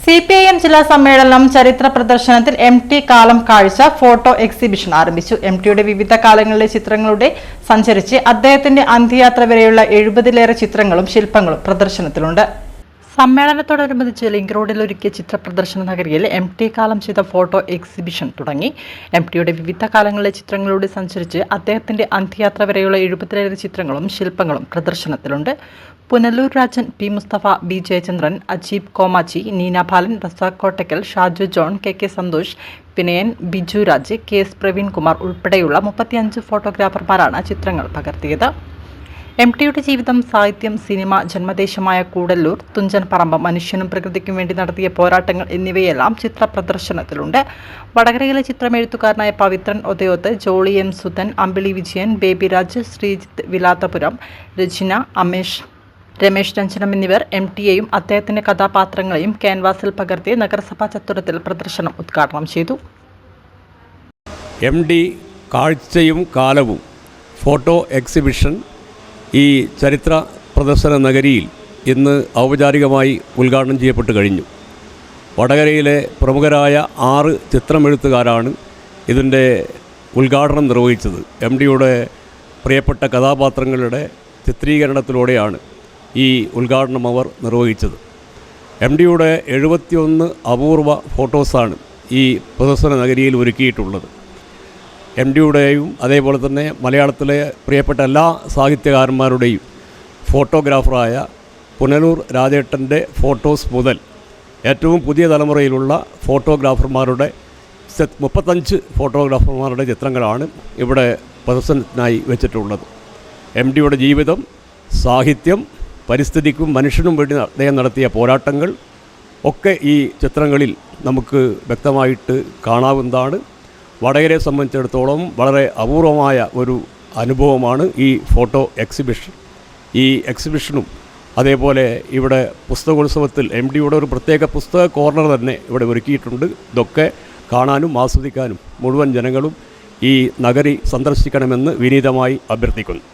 CPIM ജില്ലാ സമ്മേളനം ചരിത്ര പ്രദർശനത്തിൽ MT കാലം കാഴ്ച ഫോട്ടോ എക്സിബിഷൻ ആരംഭിച്ചു. MTയുടെ വിവിധ കാലങ്ങളിലെ ചിത്രങ്ങളുടെ സഞ്ചരിച്ച് അദ്ദേഹത്തിന്റെ അന്ത്യയാത്ര വരെയുള്ള 70-ലേറെ ചിത്രങ്ങളും ശില്പങ്ങളും പ്രദർശനത്തിലുണ്ട്. സമ്മേളനത്തോടനുബന്ധിച്ച് ലിങ്ക് റോഡിൽ ഒരുക്കിയ ചിത്ര പ്രദർശന നഗരിയിൽ MT കാലം ചെയ്ത ഫോട്ടോ എക്സിബിഷൻ തുടങ്ങി. MTയുടെ വിവിധ കാലങ്ങളിലെ ചിത്രങ്ങളിലൂടെ സഞ്ചരിച്ച് അദ്ദേഹത്തിന്റെ അന്ത്യയാത്ര വരെയുള്ള 70-ലേറെ ചിത്രങ്ങളും ശില്പങ്ങളും പ്രദർശനത്തിലുണ്ട്. Punalur Rajan, P. Mustafa, B. Jayachandran, Ajeeb Komachi, Neena Balan, Razak Kottakkal, Shaju John, KK Santhosh, Vinayan, Biju Raj, KS Praveenkumar ഉൾപ്പെടെയുള്ള 35 ഫോട്ടോഗ്രാഫർമാരാണ് ചിത്രങ്ങൾ പകർത്തിയത്. MTയുടെ ജീവിതം, സാഹിത്യം, സിനിമ, ജന്മദേശമായ കൂടല്ലൂർ, തുഞ്ചൻ പറമ്പ്, മനുഷ്യനും പ്രകൃതിക്കും വേണ്ടി നടത്തിയ പോരാട്ടങ്ങൾ എന്നിവയെല്ലാം ചിത്ര പ്രദർശനത്തിലുണ്ട്. വടകരയിലെ ചിത്രമെഴുത്തുകാരനായ പവിത്രൻ ഒതയോത്ത്, ജോളി M. സുധൻ, അമ്പിളി വിജയൻ, ബേബിരാജ്, ശ്രീജിത്ത് വിലാത്തപുരം, രചന, രമേശ് രഞ്ജനം എന്നിവർ MTയെയും അദ്ദേഹത്തിന്റെ കഥാപാത്രങ്ങളെയും ക്യാൻവാസിൽ പകർത്തി നഗരസഭാ ചത്തുരത്തിൽ പ്രദർശനം ഉദ്ഘാടനം ചെയ്തു. MT കാഴ്ചയും കാലവും ഫോട്ടോ എക്സിബിഷൻ ഈ ചരിത്ര പ്രദർശന നഗരിയിൽ ഇന്ന് ഔപചാരികമായി ഉദ്ഘാടനം ചെയ്യപ്പെട്ട് കഴിഞ്ഞു. വടകരയിലെ പ്രമുഖരായ 6 ചിത്രമെഴുത്തുകാരാണ് ഇതിൻ്റെ ഉദ്ഘാടനം നിർവഹിച്ചത്. MTയുടെ പ്രിയപ്പെട്ട കഥാപാത്രങ്ങളുടെ ചിത്രീകരണത്തിലൂടെയാണ് ഈ ഉദ്ഘാടനം അവർ നിർവഹിച്ചത്. MTയുടെ 71 അപൂർവ ഫോട്ടോസാണ് ഈ പ്രദർശന നഗരിയിൽ ഒരുക്കിയിട്ടുള്ളത്. MTയുടെയും അതേപോലെ തന്നെ മലയാളത്തിലെ പ്രിയപ്പെട്ട എല്ലാ സാഹിത്യകാരന്മാരുടെയും ഫോട്ടോഗ്രാഫറായ പുനലൂർ രാജേട്ടൻ്റെ ഫോട്ടോസ് മുതൽ ഏറ്റവും പുതിയ തലമുറയിലുള്ള ഫോട്ടോഗ്രാഫർമാരുടെ 35 ഫോട്ടോഗ്രാഫർമാരുടെ ചിത്രങ്ങളാണ് ഇവിടെ പ്രദർശനത്തിനായി വെച്ചിട്ടുള്ളത്. MTയുടെ ജീവിതം, സാഹിത്യം, പരിസ്ഥിതിക്കും മനുഷ്യനും വേണ്ടി അദ്ദേഹം നടത്തിയ പോരാട്ടങ്ങൾ ഒക്കെ ഈ ചിത്രങ്ങളിൽ നമുക്ക് വ്യക്തമായിട്ട് കാണാവുന്നതാണ്. വടകരയെ സംബന്ധിച്ചിടത്തോളം വളരെ അപൂർവമായ ഒരു അനുഭവമാണ് ഈ ഫോട്ടോ എക്സിബിഷൻ. ഈ എക്സിബിഷനും അതേപോലെ ഇവിടെ പുസ്തകോത്സവത്തിൽ MTയുടെ ഒരു പ്രത്യേക പുസ്തക കോർണർ തന്നെ ഇവിടെ ഒരുക്കിയിട്ടുണ്ട്. ഇതൊക്കെ കാണാനും ആസ്വദിക്കാനും മുഴുവൻ ജനങ്ങളും ഈ നഗരി സന്ദർശിക്കണമെന്ന് വിനീതമായി അഭ്യർത്ഥിക്കുന്നു.